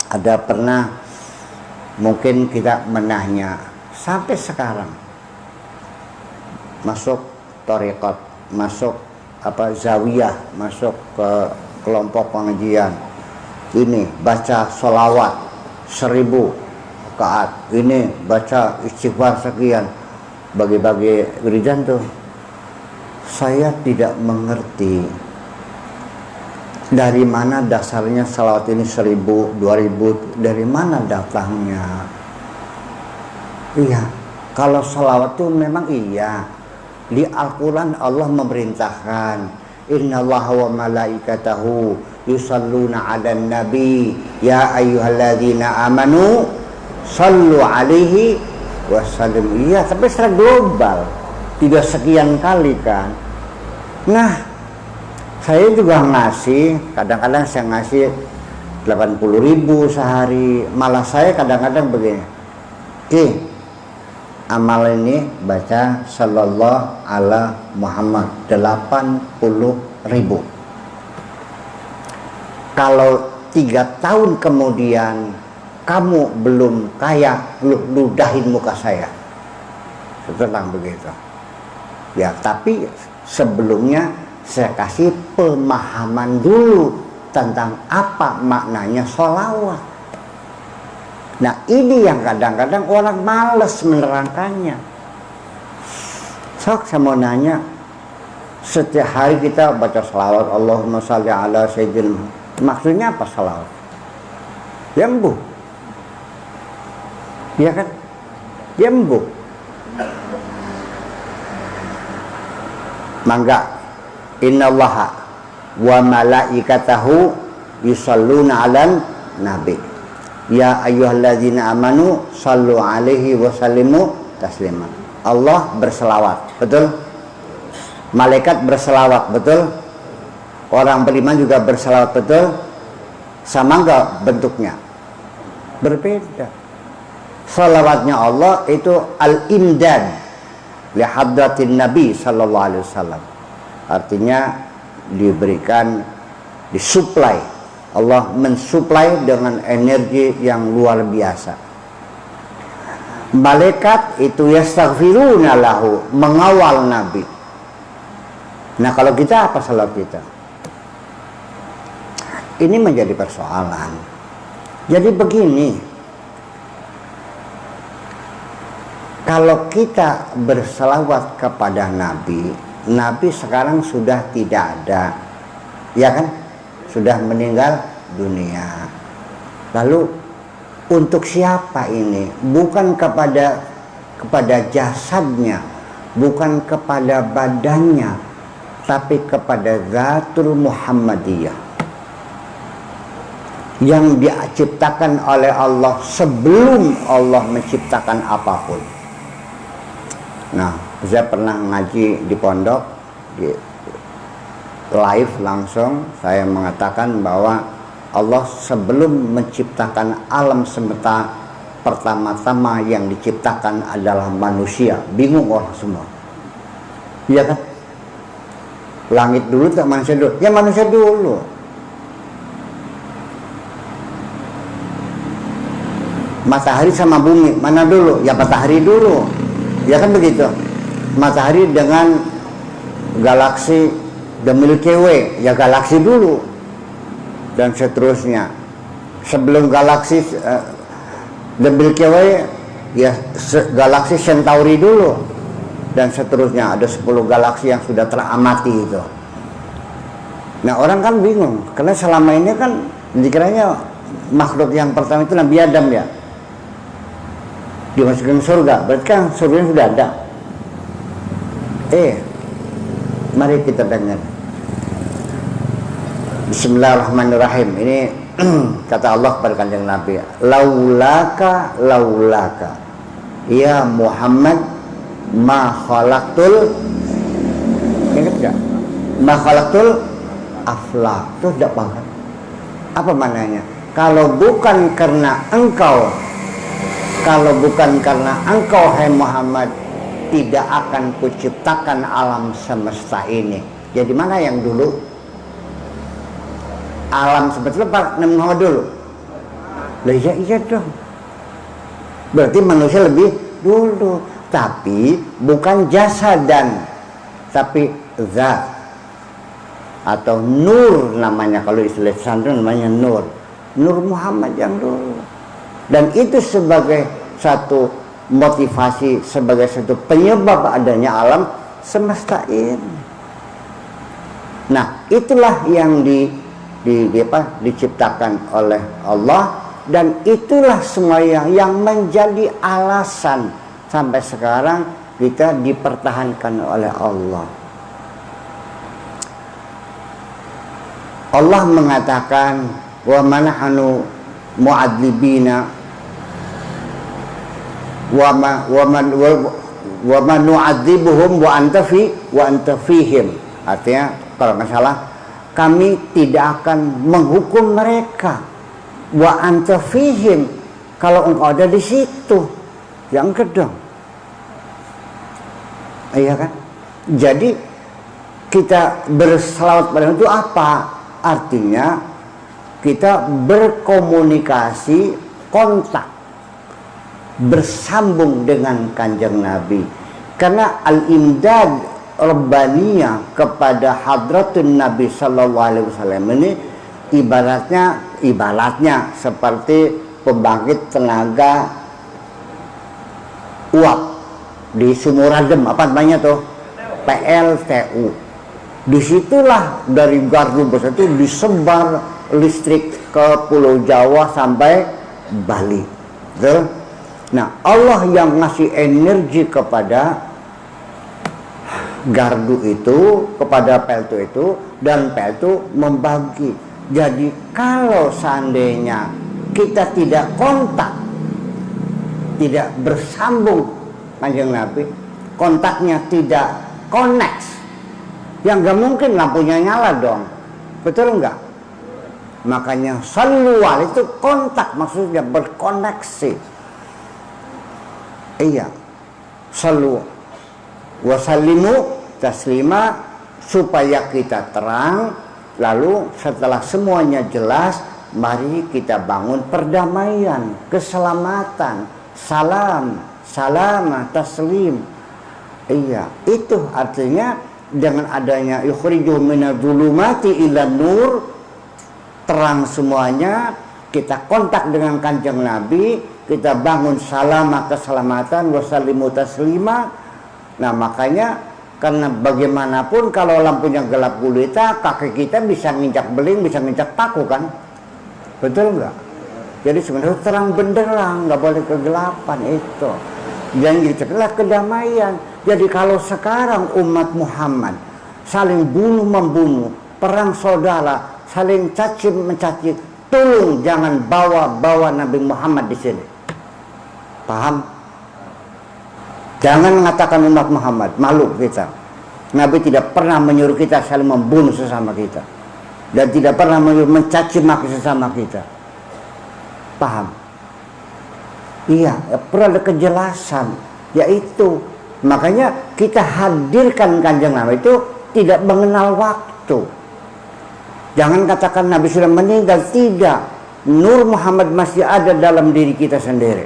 Ada pernah mungkin kita menanya sampai sekarang masuk thariqat, masuk zawiyah, masuk ke kelompok pengajian, ini baca sholawat 1000 rakaat, ini baca istighfar sekian, bagi-bagi wiridan tuh. Saya tidak mengerti dari mana dasarnya salawat ini 1000, 2000, dari mana datangnya. Iya, kalau salawat itu memang iya, di Al-Quran Allah memerintahkan, innallaha wa malaikatahu yusalluna 'alan nabi ya ayyuhalladzina amanu sallu alaihi wasallim. Iya, tapi secara global, tidak sekian kali kan. Nah, saya juga ngasih, kadang-kadang saya ngasih 80.000 sehari. Malah saya kadang-kadang begini, amal ini baca sallallahu ala Muhammad 80.000. Kalau 3 tahun kemudian kamu belum kaya, ludahin muka saya. Tentang begitu. Ya, tapi sebelumnya saya kasih pemahaman dulu tentang apa maknanya sholawat. Nah, ini yang kadang-kadang orang males menerangkannya. Sok, saya mau nanya, setiap hari kita baca sholawat Allahumma sholli ala sayyidina, maksudnya apa sholawat? Yembuh, ya kan? Yembuh. Mangga, innallaha wa malaikatahu yusalluna 'alan nabi ya ayyuhalladzina amanu sallu alaihi wa sallimu taslima. Allah berselawat, betul? Malaikat berselawat, betul? Orang beriman juga berselawat, betul? Sama enggak bentuknya? Berbeda. Salawatnya Allah itu al-imdad li hadratin Nabi sallallahu alaihi wasallam. Artinya diberikan, disuplai. Allah mensuplai dengan energi yang luar biasa. Malaikat itu yastaghfiruna lahu, mengawal Nabi. Nah, kalau kita apa salat kita? Ini menjadi persoalan. Jadi begini, kalau kita berselawat kepada Nabi, Nabi sekarang sudah tidak ada, ya kan? Sudah meninggal dunia. Lalu untuk siapa ini? Bukan kepada jasadnya, bukan kepada badannya, tapi kepada Zatul Muhammadiyah yang diciptakan oleh Allah sebelum Allah menciptakan apapun. Nah, saya pernah ngaji di pondok, di live langsung saya mengatakan bahwa Allah sebelum menciptakan alam semesta, pertama-tama yang diciptakan adalah manusia. Bingung orang semua, iya kan? Langit dulu tak manusia dulu? Ya manusia dulu. Matahari sama bumi mana dulu? Ya matahari dulu. Ya kan begitu. Matahari dengan galaksi The Milky Way, ya galaksi dulu. Dan seterusnya. Sebelum galaksi The Milky Way, ya galaksi Centauri dulu. Dan seterusnya, ada 10 galaksi yang sudah teramati itu. Nah, orang kan bingung, karena selama ini kan dikiranya makhluk yang pertama itu Nabi Adam, ya, dimasukkan surga, berarti kan surga sudah ada. Mari kita dengar. Bismillahirrahmanirrahim. Ini kata Allah kepada kanjeng Nabi, laulaka ya Muhammad ma khalaqtul, ingat gak? Ma khalaqtul aflak. Itu tidak paham. Apa maknanya? Kalau bukan karena engkau, hai Muhammad, tidak akan kuciptakan alam semesta ini. Jadi mana yang dulu? Alam semesta Nabi Muhammad dulu. Lah iya dong. Berarti manusia lebih dulu, tapi bukan jasadan, tapi zat atau nur namanya, kalau istilah pesantren namanya nur. Nur Muhammad yang dulu. Dan itu sebagai satu motivasi, sebagai satu penyebab adanya alam semesta ini. Nah, itulah yang diciptakan oleh Allah, dan itulah semua yang menjadi alasan sampai sekarang kita dipertahankan oleh Allah. Allah mengatakan, wa manahanu mu'adzibina wa man nu'adzibuhum wa anta fihim. Artinya kalau nggak salah, kami tidak akan menghukum mereka, wa anta fihim, kalau engkau ada di situ. Yang kedua, iya kan? Jadi kita berselawat pada itu apa? Artinya kita berkomunikasi, kontak, bersambung dengan Kanjeng Nabi. Karena al-imdad rabbaniyah kepada hadratun Nabi sallallahu alaihi wasallam ini ibaratnya seperti pembangkit tenaga uap di Sumuradem, apa namanya tuh? PLTU. Disitulah dari gardu besar itu disebar listrik ke Pulau Jawa sampai Bali. Betul? Nah, Allah yang ngasih energi kepada gardu itu, kepada PLTU itu, dan PLTU membagi. Jadi kalau seandainya kita tidak kontak, tidak bersambung Kanjeng Nabi, kontaknya tidak connect, yang gak mungkin lampunya nyala dong. Betul enggak? Makanya sallual itu kontak, maksudnya berkoneksi. Iya, sallu wasallimu taslima, supaya kita terang. Lalu setelah semuanya jelas, mari kita bangun perdamaian, keselamatan, salam, salamah, taslim. Iya, itu artinya dengan adanya yukhrijuhum minadh-dhulumati ilan nur, terang semuanya, kita kontak dengan Kanjeng Nabi, kita bangun salamah, keselamatan, wasallimu taslima. Nah, makanya karena bagaimanapun kalau lampunya gelap gulita, kaki kita bisa nginjak beling, bisa nginjak paku kan? Betul nggak? Jadi sebenarnya terang benderang, nggak boleh kegelapan itu. Dan itulah kedamaian. Jadi kalau sekarang umat Muhammad saling bunuh membunuh, perang saudara, saling caci mencaci, tolong jangan bawa Nabi Muhammad di sini. Paham? Jangan mengatakan umat Muhammad, malu kita. Nabi tidak pernah menyuruh kita saling membunuh sesama kita, dan tidak pernah menyuruh mencaci maki sesama kita. Paham? Iya, perlu ada kejelasan, yaitu makanya kita hadirkan Kanjeng Nabi itu tidak mengenal waktu. Jangan katakan Nabi sudah meninggal, tidak. Nur Muhammad masih ada dalam diri kita sendiri.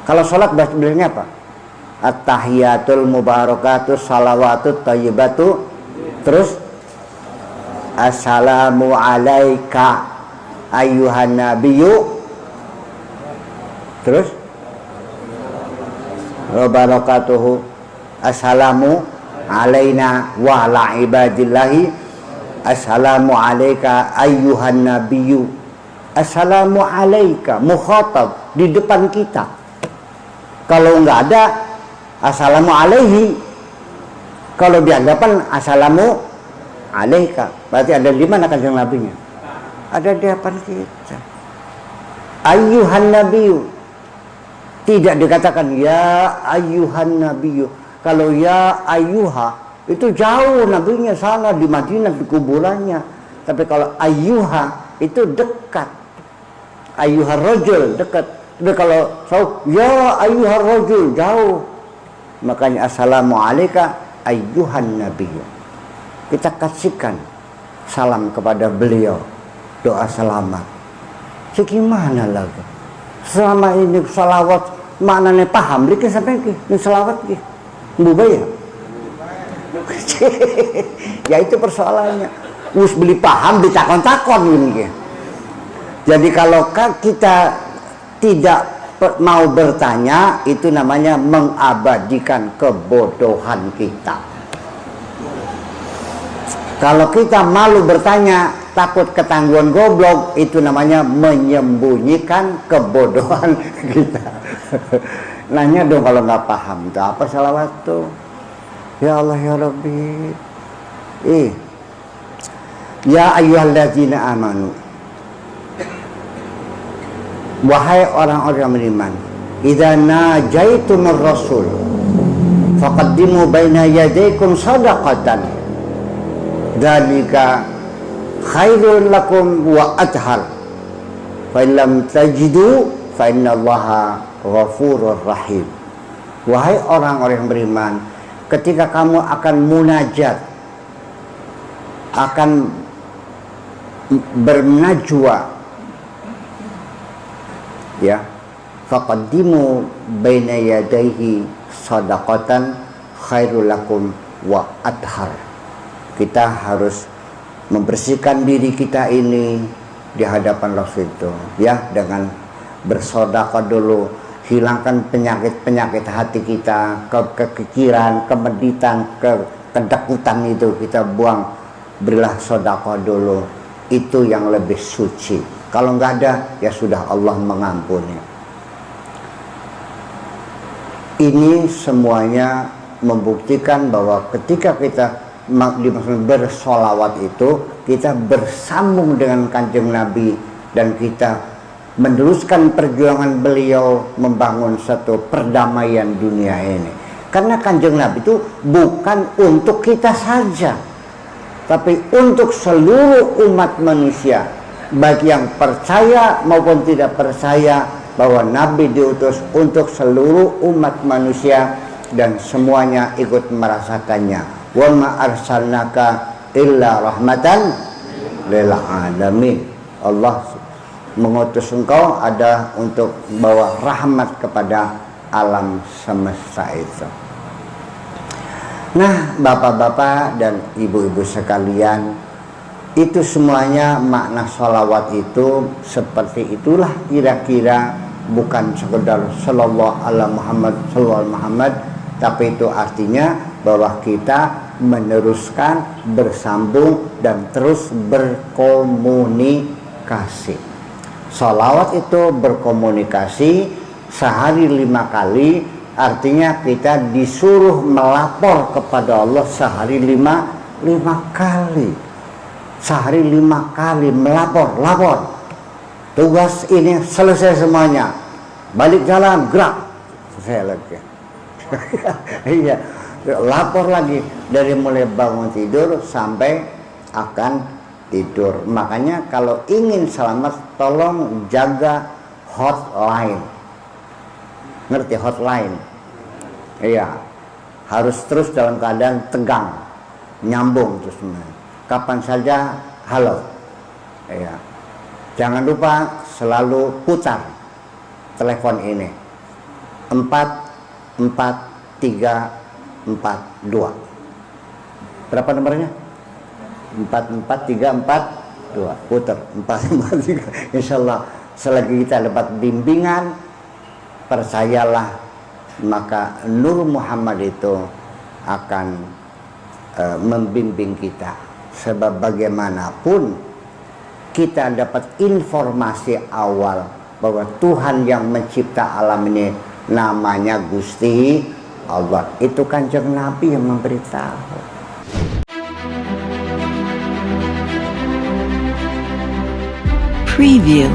Kalau sholat bahasa bilangnya apa? At-tahiyatul mubarakatus salawatut tayyibatu, terus assalamu alaika ayyuhan nabiyyu, terus wabarakatuhu, assalamu alaina wa ala ibadillahi, assalamu alaika ayyuhan nabiyyu. Assalamu alaika, mukhatab di depan kita. Kalau nggak ada assalamu alaihi, kalau di hadapan assalamu alaika, berarti ada di mana Kanjeng Nabinya? Ada di hadapan kita. Ayyuhan nabiyyu, tidak dikatakan ya ayyuhan nabiyyu. Kalau ya ayyuha itu jauh, nabinya sana di Madinah di kuburannya. Tapi kalau ayyuha itu dekat. Ayyuhar rajul dekat. Tapi kalau ya ayyuhar rajul jauh. Makanya assalamu alayka ayyuhan nabiyyu. Kita kasihkan salam kepada beliau, doa selamat. Gimana lagi? Selama ini salawat maknanya paham, lagi sampai ini salawat ki, buka ya? Ya itu persoalannya. Us beli paham ditakon-takon ini. Jadi kalau kita tidak mau bertanya, itu namanya mengabadikan kebodohan kita. Kalau kita malu bertanya, takut ketangguhan goblok, itu namanya menyembunyikan kebodohan kita. Nanya dong kalau nggak paham, itu apa salawat tuh? Ya Allah ya Rabbi. Ya ayyuhalladzina amanu. Wahai orang-orang beriman, idza najaitumur rasul faqaddimu baina yadaykum shadaqatan dzalika khairul lakum wa athhar fa illam tajidu fa innallaha ghafurur rahim. Wahai orang-orang yang beriman, ketika kamu akan munajat, akan bernajwa, ya, faqaddimu baina yadayhi shadaqatan khairul lakum wa athhar. Kita harus membersihkan diri kita ini di hadapan Rasul itu, ya, dengan bersedekah dulu, hilangkan penyakit-penyakit hati kita, kekikiran, kemeditan, kedekutan itu kita buang, berilah sedekah dulu, itu yang lebih suci. Kalau nggak ada, ya sudah, Allah mengampuni. Ini semuanya membuktikan bahwa ketika kita bersolawat itu, kita bersambung dengan Kanjeng Nabi, dan kita meneruskan perjuangan beliau membangun satu perdamaian dunia ini. Karena Kanjeng Nabi itu bukan untuk kita saja, tapi untuk seluruh umat manusia, baik yang percaya maupun tidak percaya, bahwa Nabi diutus untuk seluruh umat manusia dan semuanya ikut merasakannya. Wa ma arsalnaka illa rahmatan lil alamin. Allah mengutus engkau ada untuk bawa rahmat kepada alam semesta itu. Nah, bapak-bapak dan ibu-ibu sekalian, itu semuanya makna sholawat itu seperti itulah kira-kira, bukan sekedar sallallahu ala Muhammad sallallahu Muhammad, tapi itu artinya bahwa kita meneruskan, bersambung, dan terus berkomunikasi. Sholawat itu berkomunikasi sehari 5 kali, artinya kita disuruh melapor kepada Allah sehari 5 kali. Sehari 5 kali lapor. Tugas ini selesai semuanya, balik jalan, gerak, selesai lagi. Iya, lapor lagi dari mulai bangun tidur sampai akan tidur. Makanya kalau ingin selamat, tolong jaga hotline. Ngerti hotline? Iya, harus terus dalam keadaan tegang, nyambung terus semuanya. Kapan saja halo, ya. Jangan lupa selalu putar telepon ini 44342. Berapa nomornya? 44342. Putar 443. Insyaallah selagi kita dapat bimbingan, percayalah, maka Nur Muhammad itu akan membimbing kita. Sebab bagaimanapun kita dapat informasi awal bahwa Tuhan yang mencipta alam ini namanya Gusti Allah. Itu Kanjeng Nabi yang memberitahu. Preview.